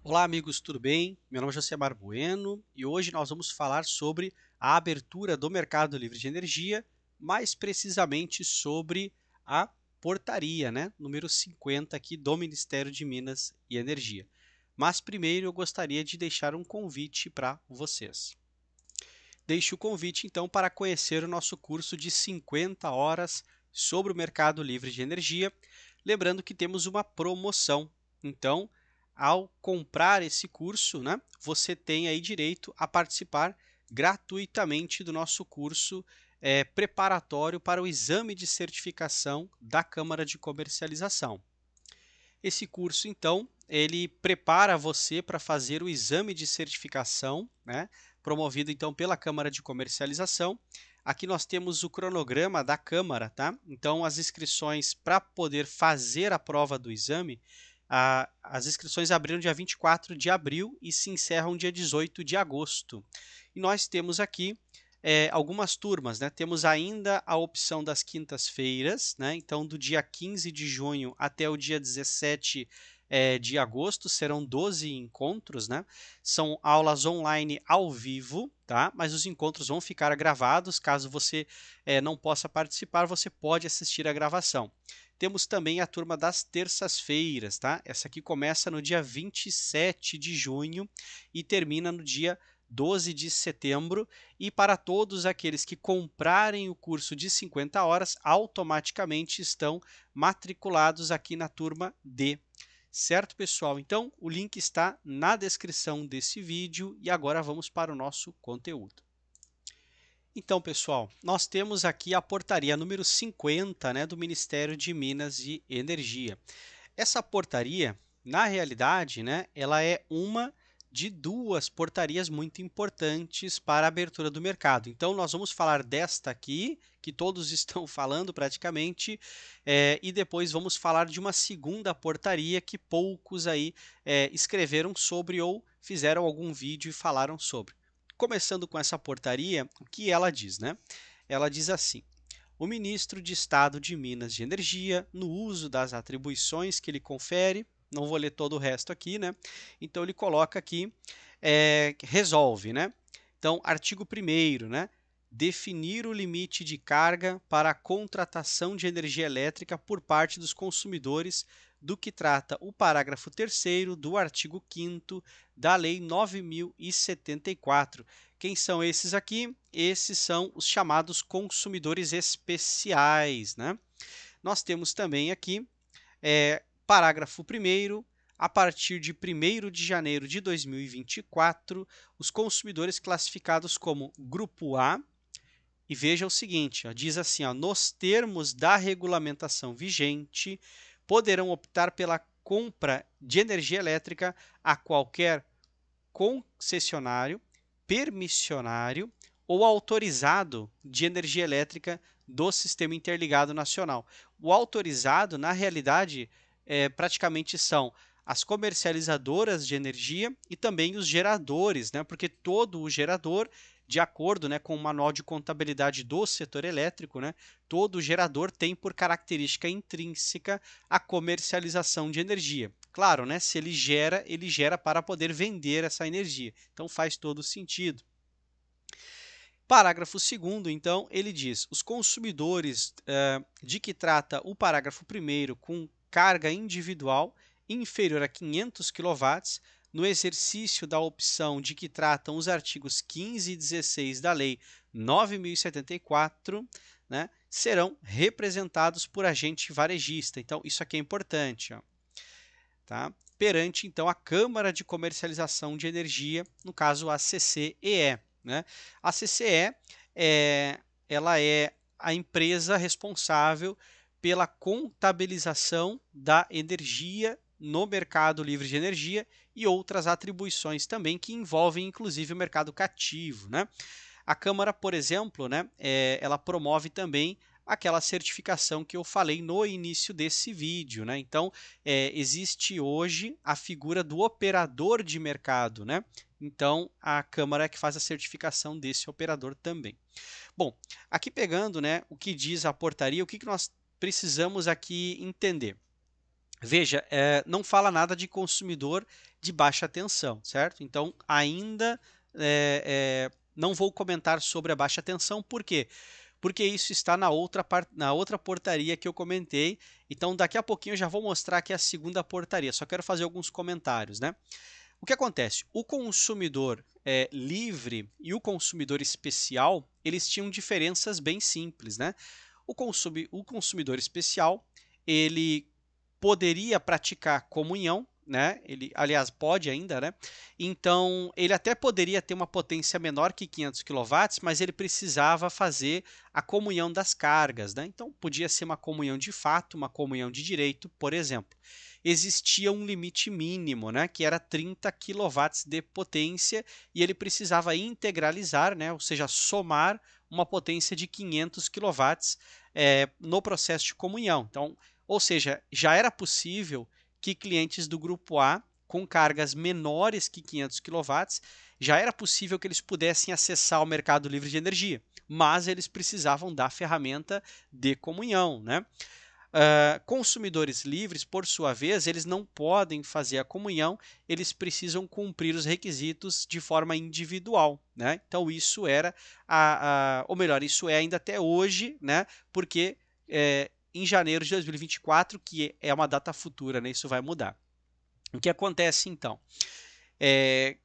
Olá, amigos, tudo bem? Meu nome é Josemar Bueno e hoje nós vamos falar sobre a abertura do mercado livre de energia, mais precisamente sobre a portaria, número 50 aqui do Ministério de Minas e Energia. Mas primeiro eu gostaria de deixar um convite para vocês. Deixe o convite então para conhecer o nosso curso de 50 horas sobre o mercado livre de energia. Lembrando que temos uma promoção. Então, ao comprar esse curso, você tem aí direito a participar gratuitamente do nosso curso preparatório para o exame de certificação da Câmara de Comercialização. Esse curso, então, ele prepara você para fazer o exame de certificação, promovido então pela Câmara de Comercialização. Aqui nós temos o cronograma da Câmara, tá? Então, as inscrições para poder fazer a prova do exame, as inscrições abriram dia 24 de abril e se encerram dia 18 de agosto. E nós temos aqui algumas turmas, Temos ainda a opção das quintas-feiras, Então, do dia 15 de junho até o dia 17 de agosto, serão 12 encontros, São aulas online ao vivo, tá? Mas os encontros vão ficar gravados. Caso você não possa participar, você pode assistir a gravação. Temos também a turma das terças-feiras, tá? Essa aqui começa no dia 27 de junho e termina no dia 12 de setembro, e para todos aqueles que comprarem o curso de 50 horas, automaticamente estão matriculados aqui na turma D. Certo, pessoal? Então, o link está na descrição desse vídeo e agora vamos para o nosso conteúdo. Então, pessoal, nós temos aqui a portaria número 50, do Ministério de Minas e Energia. Essa portaria, na realidade, ela é uma de duas portarias muito importantes para a abertura do mercado. Então, nós vamos falar desta aqui, que todos estão falando praticamente, e depois vamos falar de uma segunda portaria que poucos aí escreveram sobre ou fizeram algum vídeo e falaram sobre. Começando com essa portaria, o que ela diz, Ela diz assim: o ministro de Estado de Minas e Energia, no uso das atribuições que ele confere, não vou ler todo o resto aqui, Então ele coloca aqui, resolve, Então, artigo 1º, definir o limite de carga para a contratação de energia elétrica por parte dos consumidores, do que trata o parágrafo 3º do artigo 5º da Lei 9.074. Quem são esses aqui? Esses são os chamados consumidores especiais, Nós temos também aqui, parágrafo 1º, a partir de 1º de janeiro de 2024, os consumidores classificados como Grupo A, e veja o seguinte, diz assim, nos termos da regulamentação vigente, poderão optar pela compra de energia elétrica a qualquer concessionário, permissionário ou autorizado de energia elétrica do Sistema Interligado Nacional. O autorizado, na realidade, praticamente são as comercializadoras de energia e também os geradores, porque todo o gerador, de acordo com o manual de contabilidade do setor elétrico, todo gerador tem por característica intrínseca a comercialização de energia. Claro, se ele gera para poder vender essa energia. Então faz todo sentido. Parágrafo 2º, então, ele diz: os consumidores de que trata o parágrafo 1º com carga individual inferior a 500 kW, no exercício da opção de que tratam os artigos 15 e 16 da Lei 9.074, serão representados por agente varejista. Então, isso aqui é importante, tá? Perante, então, a Câmara de Comercialização de Energia, no caso, a CCEE. A CCE ela é a empresa responsável pela contabilização da energia no mercado livre de energia e outras atribuições também que envolvem, inclusive, o mercado cativo. A Câmara, por exemplo, ela promove também aquela certificação que eu falei no início desse vídeo. Então, existe hoje a figura do operador de mercado. Então, a Câmara é que faz a certificação desse operador também. Bom, aqui pegando o que diz a portaria, o que nós precisamos aqui entender? Veja, não fala nada de consumidor de baixa tensão, certo? Então, ainda não vou comentar sobre a baixa tensão, por quê? Porque isso está na outra portaria que eu comentei. Então, daqui a pouquinho eu já vou mostrar aqui a segunda portaria. Só quero fazer alguns comentários, né? O que acontece? O consumidor livre e o consumidor especial, eles tinham diferenças bem simples, né? O consumidor especial, ele poderia praticar comunhão, né? Ele, aliás, pode ainda, né? Então, ele até poderia ter uma potência menor que 500 kW, mas ele precisava fazer a comunhão das cargas, né? Então, podia ser uma comunhão de fato, uma comunhão de direito, por exemplo. Existia um limite mínimo, né, que era 30 kW de potência, e ele precisava integralizar, né, ou seja, somar uma potência de 500 kW no processo de comunhão. Então, ou seja, já era possível que clientes do grupo A com cargas menores que 500 kW, já era possível que eles pudessem acessar o mercado livre de energia, mas eles precisavam da ferramenta de comunhão, né? Consumidores livres, por sua vez, eles não podem fazer a comunhão, eles precisam cumprir os requisitos de forma individual, né? Então isso era, ou melhor, isso é ainda até hoje, né? Porque em janeiro de 2024, que é uma data futura, né? Isso vai mudar. O que acontece então? É,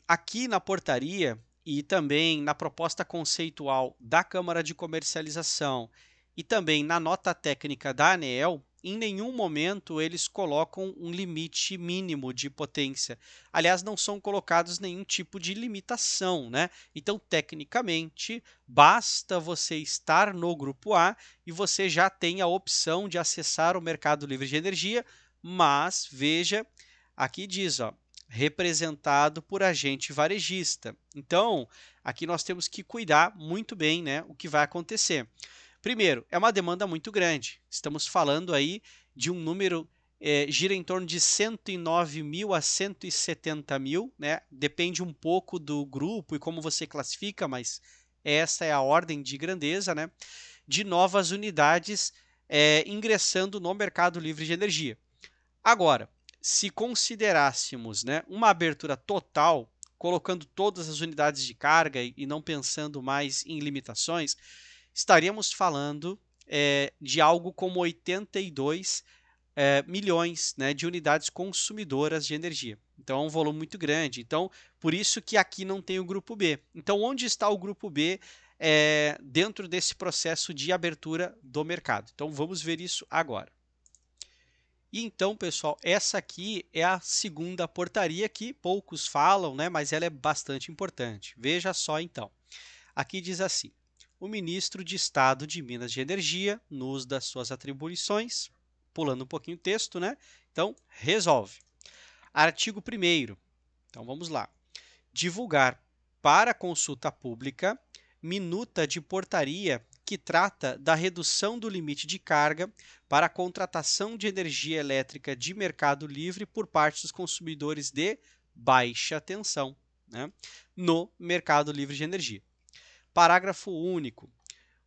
aqui na portaria e também na proposta conceitual da Câmara de Comercialização e também na nota técnica da ANEEL, em nenhum momento eles colocam um limite mínimo de potência. Aliás, não são colocados nenhum tipo de limitação, né? Então, tecnicamente, basta você estar no grupo A e você já tem a opção de acessar o mercado livre de energia, mas veja, aqui diz, ó, representado por agente varejista. Então, aqui nós temos que cuidar muito bem, né, o que vai acontecer. Primeiro, é uma demanda muito grande. Estamos falando aí de um número gira em torno de 109 mil a 170 mil, né? Depende um pouco do grupo e como você classifica, mas essa é a ordem de grandeza, né? De novas unidades ingressando no mercado livre de energia. Agora, se considerássemos, né, uma abertura total, colocando todas as unidades de carga e não pensando mais em limitações, estaríamos falando de algo como 82 milhões, né, de unidades consumidoras de energia. Então é um volume muito grande. Então, por isso que aqui não tem o grupo B. Então, onde está o grupo B dentro desse processo de abertura do mercado? Então, vamos ver isso agora. E então, pessoal, essa aqui é a segunda portaria que poucos falam, né, mas ela é bastante importante. Veja só então. Aqui diz assim: o ministro de Estado de Minas de Energia, no uso das suas atribuições, pulando um pouquinho o texto, né? Então, resolve. Artigo 1º. Então, vamos lá. Divulgar para consulta pública minuta de portaria que trata da redução do limite de carga para a contratação de energia elétrica de mercado livre por parte dos consumidores de baixa tensão, né, no mercado livre de energia. Parágrafo único.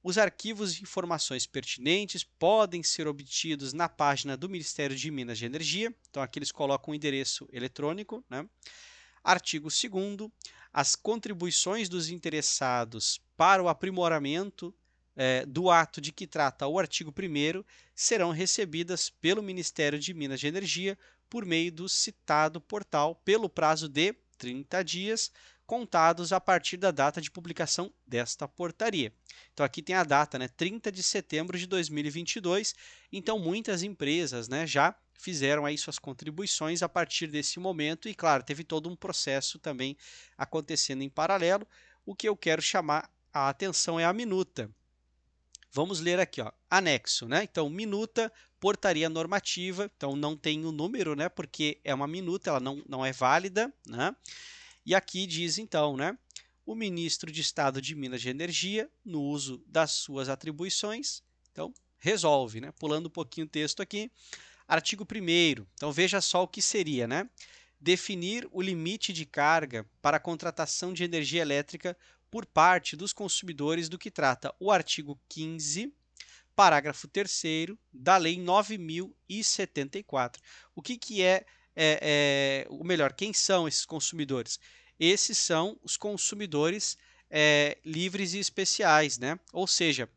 Os arquivos de informações pertinentes podem ser obtidos na página do Ministério de Minas de Energia. Então, aqui eles colocam o endereço eletrônico, né? Artigo 2º. As contribuições dos interessados para o aprimoramento do ato de que trata o artigo 1º serão recebidas pelo Ministério de Minas de Energia por meio do citado portal pelo prazo de 30 dias, contados a partir da data de publicação desta portaria. Então aqui tem a data, né, 30 de setembro de 2022. Então muitas empresas, né, já fizeram aí suas contribuições a partir desse momento e, claro, teve todo um processo também acontecendo em paralelo. O que eu quero chamar a atenção é a minuta. Vamos ler aqui, ó, anexo, né? Então, minuta, portaria normativa, então não tem o número, né? Porque é uma minuta, ela não é válida, né? E aqui diz então, né? O ministro de Estado de Minas de Energia, no uso das suas atribuições, então resolve, né? Pulando um pouquinho o texto aqui. Artigo 1º. Então veja só o que seria, né? Definir o limite de carga para a contratação de energia elétrica por parte dos consumidores do que trata o artigo 15, parágrafo 3º da Lei 9.074. O que ou melhor, quem são esses consumidores? Esses são os consumidores livres e especiais, né? Ou seja,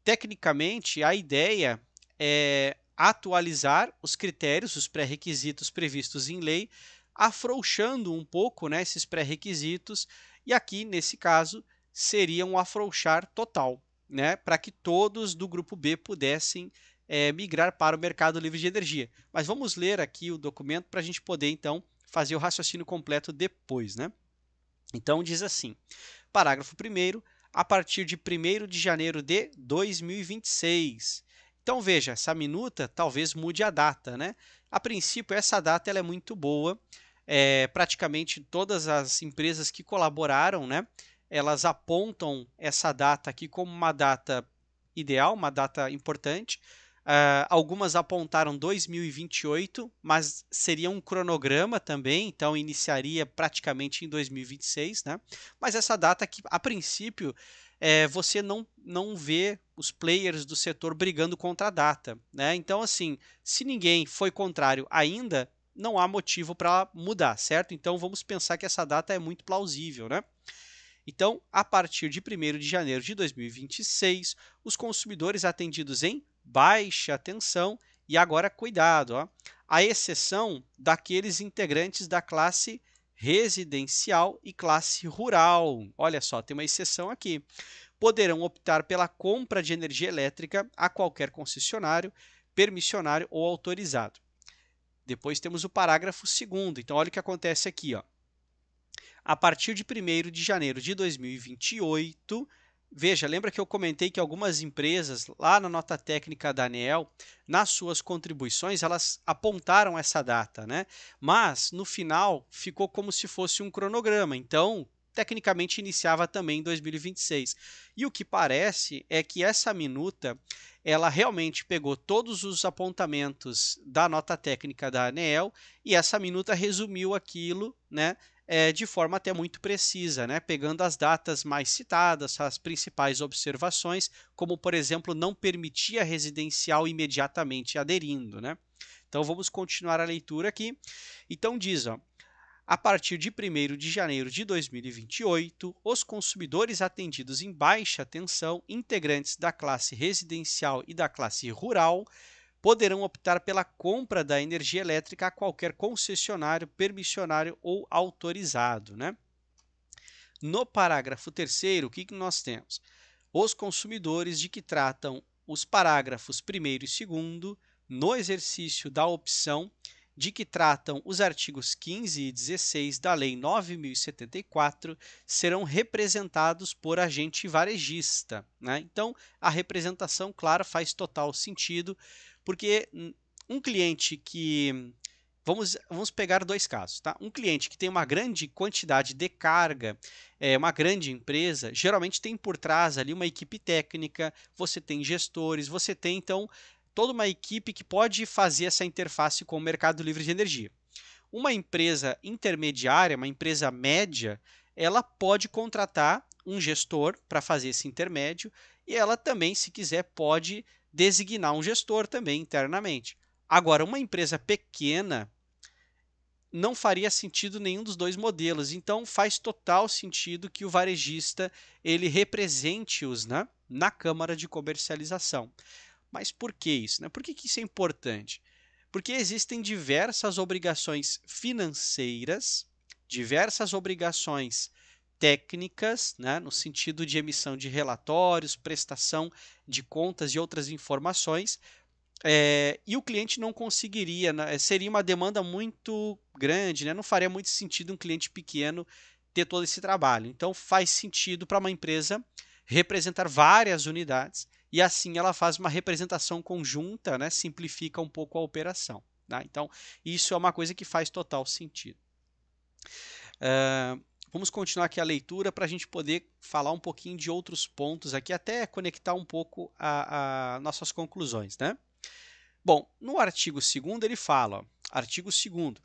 tecnicamente, a ideia é atualizar os critérios, os pré-requisitos previstos em lei, afrouxando um pouco, né, esses pré-requisitos, e aqui, nesse caso, seria um afrouxar total, né, para que todos do grupo B pudessem migrar para o mercado livre de energia. Mas vamos ler aqui o documento para a gente poder, então, fazer o raciocínio completo depois, né? Então, diz assim, parágrafo 1º, a partir de 1º de janeiro de 2026. Então, veja, essa minuta talvez mude a data, né? A princípio, essa data ela é muito boa. Praticamente todas as empresas que colaboraram, né? Elas apontam essa data aqui como uma data ideal, uma data importante. Algumas apontaram 2028, mas seria um cronograma também, então iniciaria praticamente em 2026, né? Mas essa data aqui, a princípio, você não vê os players do setor brigando contra a data, né? Então, assim, se ninguém foi contrário ainda, não há motivo para mudar, certo? Então, vamos pensar que essa data é muito plausível, né? Então, a partir de 1º de janeiro de 2026, os consumidores atendidos em baixa tensão, e agora cuidado, ó, à exceção daqueles integrantes da classe residencial e classe rural. Olha só, tem uma exceção aqui. Poderão optar pela compra de energia elétrica a qualquer concessionário, permissionário ou autorizado. Depois temos o parágrafo 2º. Então, olha o que acontece aqui, ó. A partir de 1º de janeiro de 2028, veja, lembra que eu comentei que algumas empresas, lá na nota técnica da ANEEL, nas suas contribuições, elas apontaram essa data, né? Mas, no final, ficou como se fosse um cronograma. Então, tecnicamente, iniciava também em 2026. E o que parece é que essa minuta, ela realmente pegou todos os apontamentos da nota técnica da ANEEL e essa minuta resumiu aquilo, né? De forma até muito precisa, né? Pegando as datas mais citadas, as principais observações, como, por exemplo, não permitir a residencial imediatamente aderindo, né? Então, vamos continuar a leitura aqui. Então, diz, ó, a partir de 1º de janeiro de 2028, os consumidores atendidos em baixa tensão, integrantes da classe residencial e da classe rural, poderão optar pela compra da energia elétrica a qualquer concessionário, permissionário ou autorizado, né? No parágrafo 3º, o que nós temos? Os consumidores de que tratam os parágrafos 1º e 2º, no exercício da opção de que tratam os artigos 15 e 16 da Lei 9.074, serão representados por agente varejista, né? Então, a representação, claro, faz total sentido, porque um cliente que... Vamos pegar dois casos, tá? Um cliente que tem uma grande quantidade de carga, uma grande empresa, geralmente tem por trás ali uma equipe técnica, você tem gestores, você tem, então, toda uma equipe que pode fazer essa interface com o mercado livre de energia. Uma empresa intermediária, uma empresa média, ela pode contratar um gestor para fazer esse intermédio e ela também, se quiser, pode designar um gestor também internamente. Agora, uma empresa pequena não faria sentido nenhum dos dois modelos, então faz total sentido que o varejista ele represente-os, né, na Câmara de Comercialização. Mas por que isso, né? Por que isso é importante? Porque existem diversas obrigações financeiras, diversas obrigações técnicas, né, no sentido de emissão de relatórios, prestação de contas e outras informações, e o cliente não conseguiria, né, seria uma demanda muito grande, né, não faria muito sentido um cliente pequeno ter todo esse trabalho. Então, faz sentido para uma empresa representar várias unidades e assim ela faz uma representação conjunta, né, simplifica um pouco a operação. Tá? Então, isso é uma coisa que faz total sentido. Vamos continuar aqui a leitura para a gente poder falar um pouquinho de outros pontos aqui, até conectar um pouco a nossas conclusões, né? Bom, no artigo 2º ele fala, ó, artigo 2º,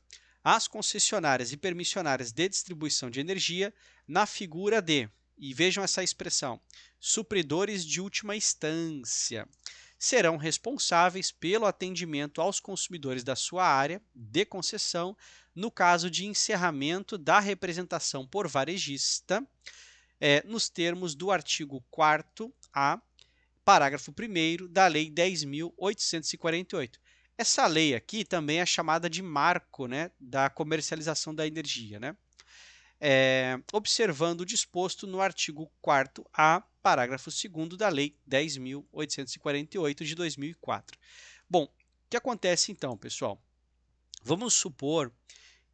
as concessionárias e permissionárias de distribuição de energia na figura de, e vejam essa expressão, supridores de última instância, serão responsáveis pelo atendimento aos consumidores da sua área de concessão no caso de encerramento da representação por varejista, nos termos do artigo 4º-A, parágrafo 1º da Lei 10.848. Essa lei aqui também é chamada de marco, né, da comercialização da energia, né? Observando o disposto no artigo 4º-A, parágrafo 2º da Lei 10.848 de 2004. Bom, o que acontece então, pessoal? Vamos supor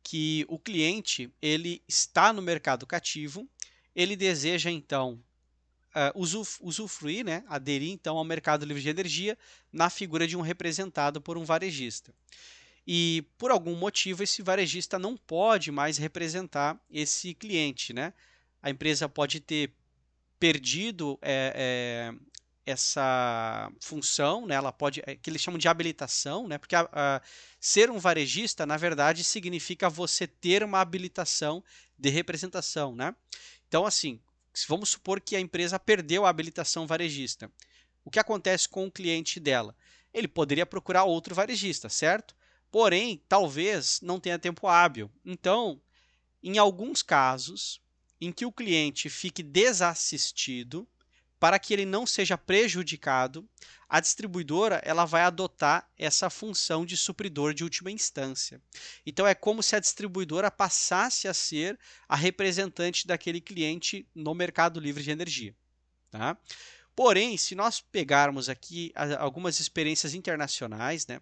que o cliente ele está no mercado cativo, ele deseja então usufruir, né, aderir então ao mercado livre de energia na figura de um representado por um varejista. E por algum motivo esse varejista não pode mais representar esse cliente, né? A empresa pode ter perdido essa função, né? Ela pode, que eles chamam de habilitação, né? Porque ser um varejista, na verdade, significa você ter uma habilitação de representação, né? Então, assim, vamos supor que a empresa perdeu a habilitação varejista. O que acontece com o cliente dela? Ele poderia procurar outro varejista, certo? Porém, talvez não tenha tempo hábil. Então, em alguns casos em que o cliente fique desassistido, para que ele não seja prejudicado, a distribuidora ela vai adotar essa função de supridor de última instância. Então é como se a distribuidora passasse a ser a representante daquele cliente no mercado livre de energia. Tá? Porém, se nós pegarmos aqui algumas experiências internacionais, né,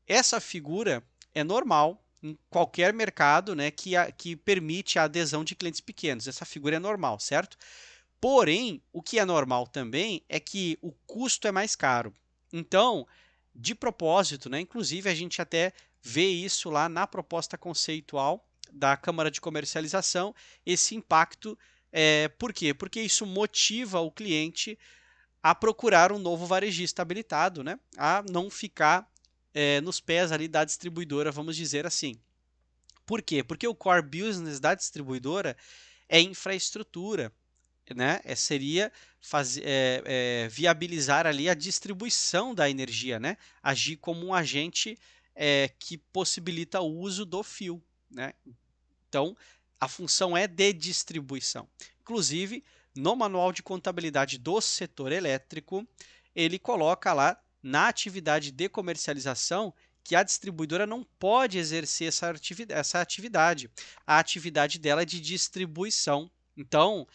essa figura é normal em qualquer mercado, né, que permite a adesão de clientes pequenos. Essa figura é normal, certo? Porém, o que é normal também é que o custo é mais caro. Então, de propósito, né, inclusive a gente até vê isso lá na proposta conceitual da Câmara de Comercialização, esse impacto. Por quê? Porque isso motiva o cliente a procurar um novo varejista habilitado, né, a não ficar nos pés ali da distribuidora, vamos dizer assim. Por quê? Porque o core business da distribuidora é infraestrutura, né? Seria viabilizar ali a distribuição da energia, né? Agir como um agente que possibilita o uso do fio, né? Então, a função é de distribuição. Inclusive, no manual de contabilidade do setor elétrico, ele coloca lá na atividade de comercialização que a distribuidora não pode exercer essa atividade. A atividade dela é de distribuição. Então,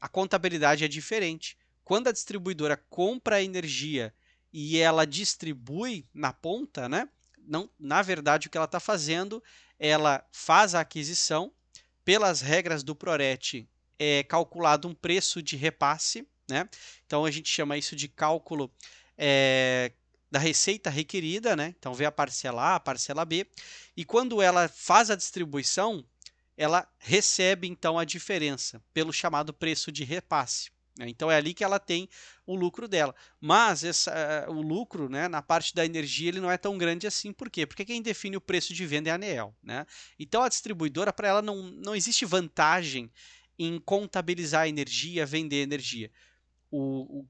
a contabilidade é diferente. Quando a distribuidora compra a energia e ela distribui na ponta, né? Não, na verdade, o que ela está fazendo, ela faz a aquisição, pelas regras do PRORET é calculado um preço de repasse, né? Então a gente chama isso de cálculo da receita requerida, né? Então vê a parcela A, a parcela B, e quando ela faz a distribuição, ela recebe então a diferença pelo chamado preço de repasse. Então é ali que ela tem o lucro dela. Mas o lucro, né, na parte da energia ele não é tão grande assim. Por quê? Porque quem define o preço de venda é a ANEEL. Né? Então a distribuidora, para ela, não existe vantagem em contabilizar a energia, vender energia. O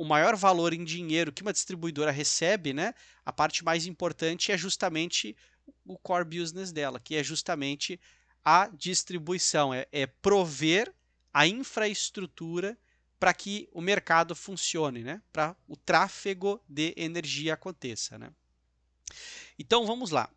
maior valor em dinheiro que uma distribuidora recebe, né, a parte mais importante é justamente o core business dela, que é justamente a distribuição, é prover a infraestrutura para que o mercado funcione, né? Para o tráfego de energia aconteça. Né? Então vamos lá.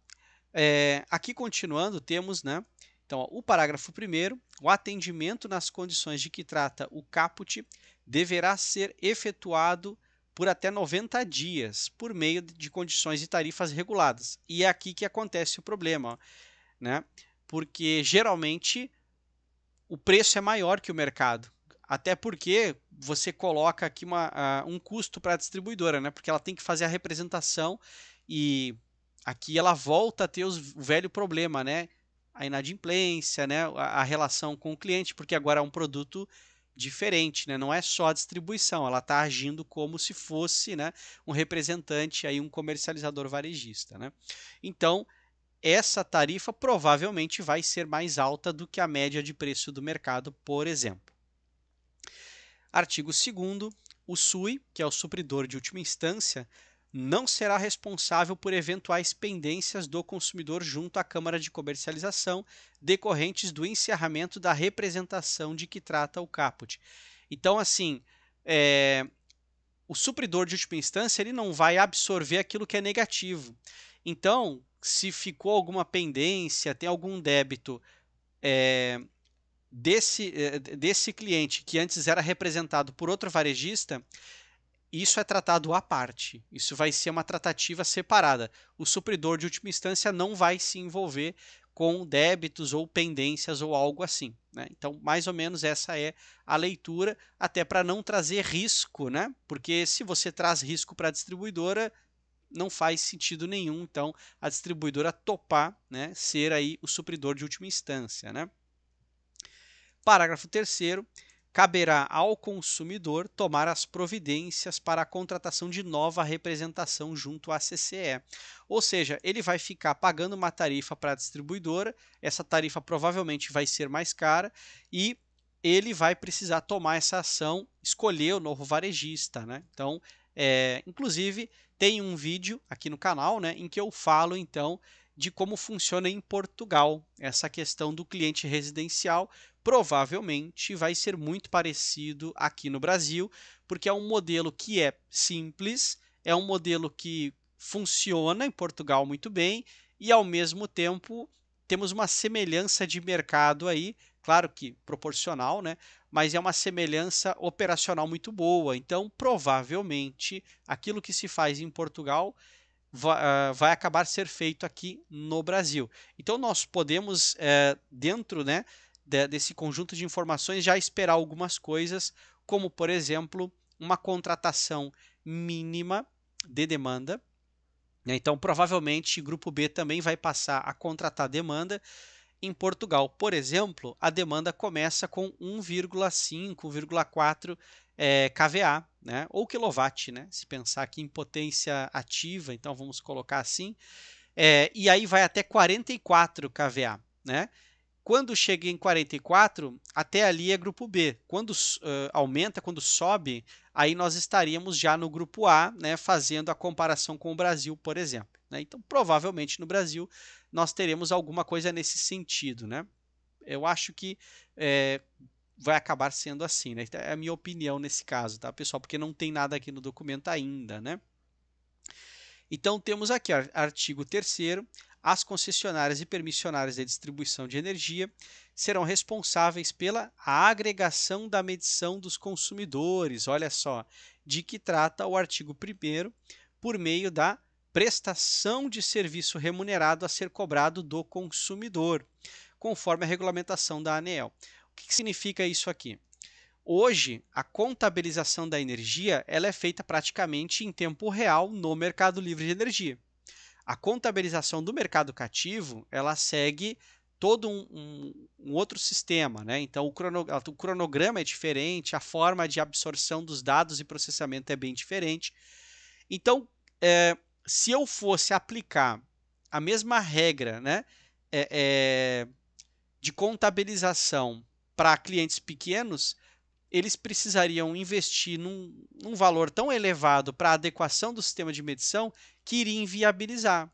Aqui continuando, temos, né? Então, ó, o parágrafo 1º, o atendimento nas condições de que trata o caput deverá ser efetuado por até 90 dias, por meio de condições e tarifas reguladas. E é aqui que acontece o problema, ó, né? Porque geralmente o preço é maior que o mercado. Até porque você coloca aqui um custo para a distribuidora, né? Porque ela tem que fazer a representação e aqui ela volta a ter o velho problema, né? A inadimplência, né? A relação com o cliente, porque agora é um produto diferente, né? Não é só a distribuição, ela está agindo como se fosse, né, um representante, aí, um comercializador varejista. Né? Então, essa tarifa provavelmente vai ser mais alta do que a média de preço do mercado, por exemplo. Artigo 2º, o SUI, que é o supridor de última instância, não será responsável por eventuais pendências do consumidor junto à Câmara de Comercialização decorrentes do encerramento da representação de que trata o caput. Então, assim, o supridor de última instância ele não vai absorver aquilo que é negativo. Então, se ficou alguma pendência, tem algum débito desse cliente que antes era representado por outro varejista, isso é tratado à parte. Isso vai ser uma tratativa separada. O supridor de última instância não vai se envolver com débitos ou pendências ou algo assim, né? Então, mais ou menos essa é a leitura, até para não trazer risco, né? Porque se você traz risco para a distribuidora, não faz sentido nenhum, então, a distribuidora topar, né, ser aí o supridor de última instância, né? Parágrafo 3º, caberá ao consumidor tomar as providências para a contratação de nova representação junto à CCE. Ou seja, ele vai ficar pagando uma tarifa para a distribuidora, essa tarifa provavelmente vai ser mais cara e ele vai precisar tomar essa ação, escolher o novo varejista, né? Então, inclusive, tem um vídeo aqui no canal, né, em que eu falo, então, de como funciona em Portugal essa questão do cliente residencial. Provavelmente vai ser muito parecido aqui no Brasil, porque é um modelo que é simples, é um modelo que funciona em Portugal muito bem e, ao mesmo tempo, temos uma semelhança de mercado aí, claro que proporcional, né? Mas é uma semelhança operacional muito boa. Então, provavelmente, aquilo que se faz em Portugal vai acabar ser feito aqui no Brasil. Então, nós podemos, dentro, né, desse conjunto de informações, já esperar algumas coisas, como, por exemplo, uma contratação mínima de demanda, né? Então, provavelmente, o Grupo B também vai passar a contratar demanda. Em Portugal, por exemplo, a demanda começa com 1,5, 1,4 kVA, né? Ou quilowatt, né? Se pensar aqui em potência ativa, então vamos colocar assim, e aí vai até 44 kVA, né? Quando chega em 44, até ali é grupo B. Quando aumenta, quando sobe, aí nós estaríamos já no grupo A, né, fazendo a comparação com o Brasil, por exemplo, né? Então, provavelmente no Brasil nós teremos alguma coisa nesse sentido, né? Eu acho que vai acabar sendo assim, né? É a minha opinião nesse caso, tá, pessoal? Porque não tem nada aqui no documento ainda, né? Então, temos aqui, artigo 3º, as concessionárias e permissionárias de distribuição de energia serão responsáveis pela agregação da medição dos consumidores. Olha só, de que trata o artigo 1º, por meio da prestação de serviço remunerado a ser cobrado do consumidor, conforme a regulamentação da ANEEL. O que significa isso aqui? Hoje, a contabilização da energia ela é feita praticamente em tempo real no Mercado Livre de Energia. A contabilização do mercado cativo ela segue todo um outro sistema, né? Então, o cronograma é diferente, a forma de absorção dos dados e processamento é bem diferente. Então, se eu fosse aplicar a mesma regra, né, de contabilização para clientes pequenos, eles precisariam investir num valor tão elevado para a adequação do sistema de medição que iria inviabilizar.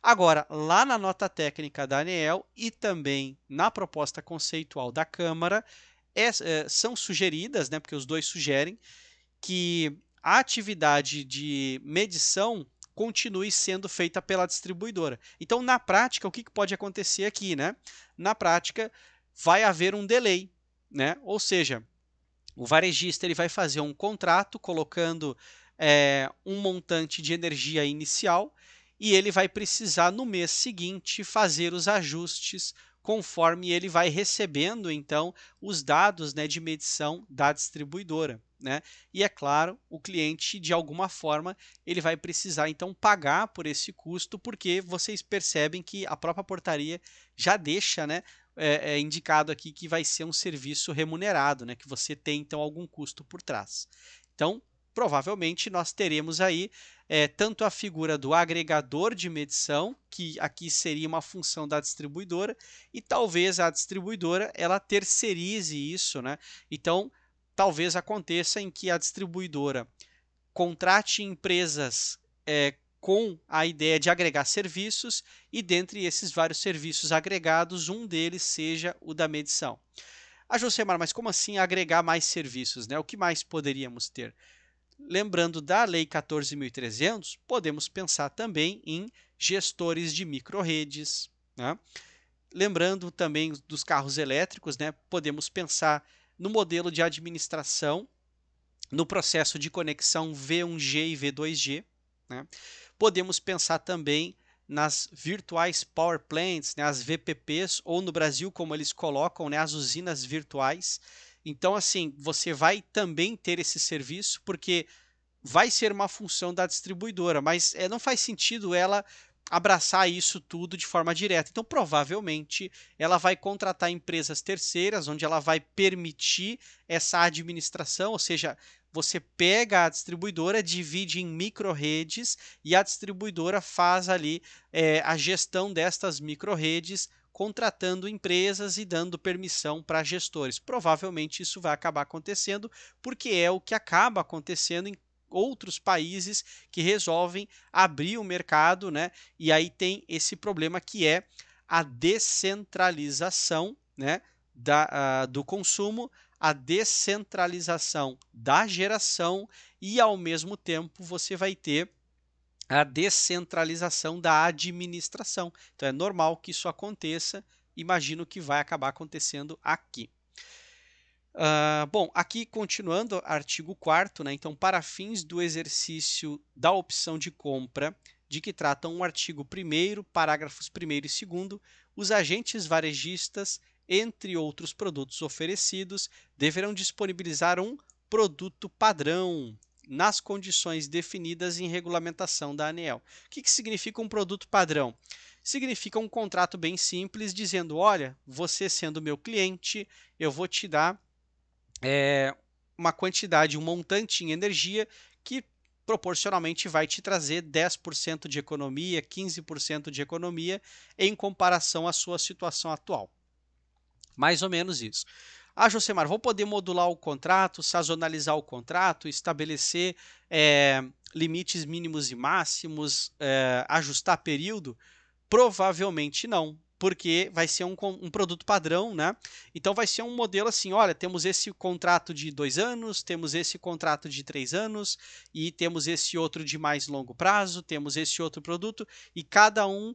Agora, lá na nota técnica da ANEEL e também na proposta conceitual da Câmara, são sugeridas, né, porque os dois sugerem, que a atividade de medição continue sendo feita pela distribuidora. Então, na prática, o que pode acontecer aqui, né? Na prática, vai haver um delay, né? Ou seja, o varejista ele vai fazer um contrato colocando um montante de energia inicial e ele vai precisar no mês seguinte fazer os ajustes conforme ele vai recebendo então os dados, né, de medição da distribuidora, né? E é claro, o cliente de alguma forma ele vai precisar então pagar por esse custo, porque vocês percebem que a própria portaria já deixa, né, indicado aqui que vai ser um serviço remunerado, né? Que você tem então algum custo por trás. Então, provavelmente nós teremos aí tanto a figura do agregador de medição, que aqui seria uma função da distribuidora, e talvez a distribuidora ela terceirize isso, né? Então, talvez aconteça em que a distribuidora contrate empresas com a ideia de agregar serviços e dentre esses vários serviços agregados, um deles seja o da medição. Ah, Josemar, mas como assim agregar mais serviços, né? O que mais poderíamos ter? Lembrando da Lei 14.300, podemos pensar também em gestores de microrredes, né? Lembrando também dos carros elétricos, né? Podemos pensar no modelo de administração, no processo de conexão V1G e V2G, né? Podemos pensar também nas virtuais power plants, né, as VPPs, ou no Brasil, como eles colocam, né, as usinas virtuais. Então, assim, você vai também ter esse serviço, porque vai ser uma função da distribuidora, mas não faz sentido ela abraçar isso tudo de forma direta. Então, provavelmente, ela vai contratar empresas terceiras, onde ela vai permitir essa administração, ou seja, você pega a distribuidora, divide em micro-redes e a distribuidora faz ali a gestão destas micro-redes, contratando empresas e dando permissão para gestores. Provavelmente isso vai acabar acontecendo, porque é o que acaba acontecendo em outros países que resolvem abrir o mercado, né? E aí tem esse problema que é a descentralização, né, do consumo, a descentralização da geração e, ao mesmo tempo, você vai ter a descentralização da administração. Então é normal que isso aconteça, imagino que vai acabar acontecendo aqui. Bom, aqui continuando, artigo 4º, né? Então, para fins do exercício da opção de compra, de que tratam o artigo 1º, parágrafos 1º e 2º, os agentes varejistas, entre outros produtos oferecidos, deverão disponibilizar um produto padrão nas condições definidas em regulamentação da ANEEL. O que significa um produto padrão? Significa um contrato bem simples, dizendo, olha, você sendo meu cliente, eu vou te dar uma quantidade, um montante em energia que proporcionalmente vai te trazer 10% de economia, 15% de economia em comparação à sua situação atual. Mais ou menos isso. Ah, Josemar, vou poder modular o contrato, sazonalizar o contrato, estabelecer limites mínimos e máximos, ajustar período? Provavelmente não, porque vai ser um produto padrão, né? Então vai ser um modelo assim, olha, temos esse contrato de 2 anos, temos esse contrato de 3 anos, e temos esse outro de mais longo prazo, temos esse outro produto, e cada um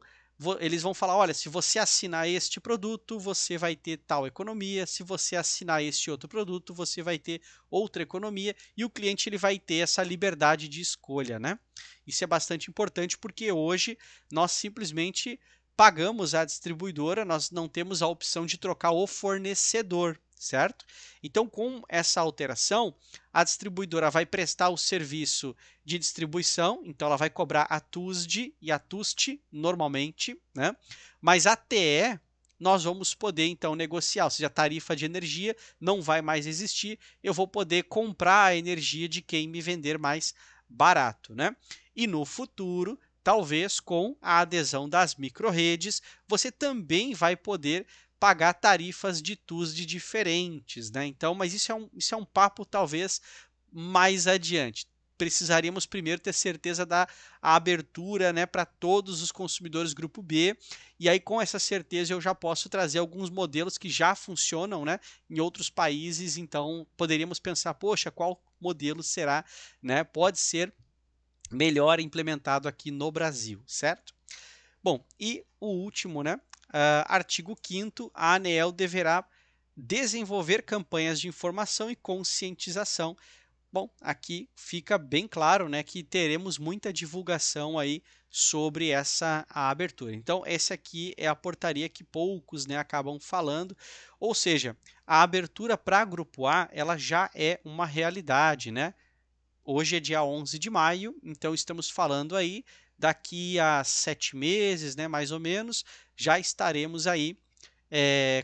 eles vão falar, olha, se você assinar este produto, você vai ter tal economia, se você assinar este outro produto, você vai ter outra economia, e o cliente ele vai ter essa liberdade de escolha, né? Isso é bastante importante porque hoje nós simplesmente pagamos a distribuidora, nós não temos a opção de trocar o fornecedor, certo? Então, com essa alteração, a distribuidora vai prestar o serviço de distribuição, então ela vai cobrar a TUSD e a TUST normalmente, né? Mas a TE nós vamos poder então negociar, ou seja, a tarifa de energia não vai mais existir, eu vou poder comprar a energia de quem me vender mais barato, né? E no futuro, talvez com a adesão das microrredes, você também vai poder pagar tarifas de TUSD diferentes, né? Então, mas isso é um papo talvez mais adiante. Precisaríamos primeiro ter certeza da abertura, né, para todos os consumidores grupo B, e aí com essa certeza eu já posso trazer alguns modelos que já funcionam, né, em outros países, então poderíamos pensar, poxa, qual modelo será, né, pode ser melhor implementado aqui no Brasil, certo? Bom, e o último, né? Artigo 5º, a ANEEL deverá desenvolver campanhas de informação e conscientização. Bom, aqui fica bem claro, né, que teremos muita divulgação aí sobre essa abertura. Então, essa aqui é a portaria que poucos, né, acabam falando, ou seja, a abertura para Grupo A, ela já é uma realidade, né? Hoje é dia 11 de maio, então estamos falando aí, daqui a 7 meses, né, mais ou menos, já estaremos aí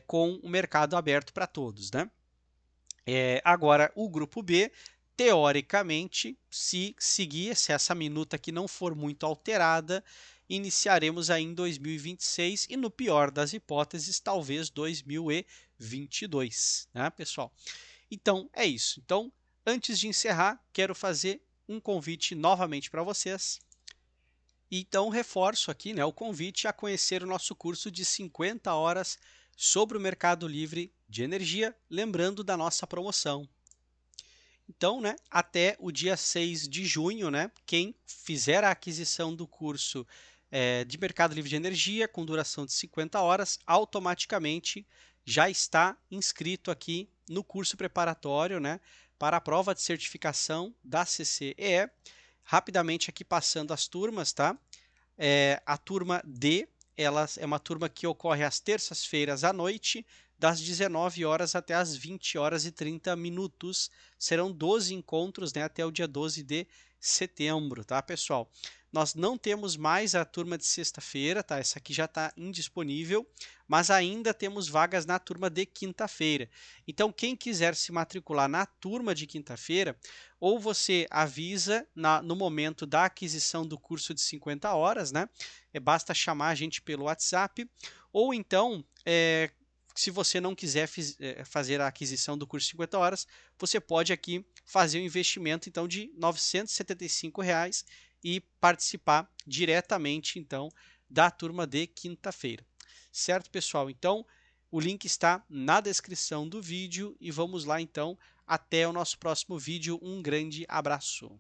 com o mercado aberto para todos, né? Agora, o grupo B teoricamente, se seguir, se essa minuta aqui não for muito alterada, iniciaremos aí em 2026 e, no pior das hipóteses, talvez 2022, né, pessoal? Então, é isso. Então, antes de encerrar, quero fazer um convite novamente para vocês. Então, reforço aqui, né, o convite a conhecer o nosso curso de 50 horas sobre o mercado livre de energia, lembrando da nossa promoção. Então, né, até o dia 6 de junho, né, quem fizer a aquisição do curso de Mercado Livre de Energia, com duração de 50 horas, automaticamente já está inscrito aqui no curso preparatório, né, para a prova de certificação da CCEE. Rapidamente aqui passando as turmas, tá? A turma D, ela é uma turma que ocorre às terças-feiras à noite, das 19 horas até as 20 horas e 30 minutos. Serão 12 encontros, né, até o dia 12 de setembro, tá, pessoal? Nós não temos mais a turma de sexta-feira, tá? Essa aqui já está indisponível, mas ainda temos vagas na turma de quinta-feira. Então, quem quiser se matricular na turma de quinta-feira, ou você avisa no momento da aquisição do curso de 50 horas, né? Basta chamar a gente pelo WhatsApp, ou então, se você não quiser fazer a aquisição do curso de 50 horas, você pode aqui fazer um investimento então de R$ 975 e participar diretamente então da turma de quinta-feira. Certo, pessoal? Então, o link está na descrição do vídeo e vamos lá então. Até o nosso próximo vídeo. Um grande abraço.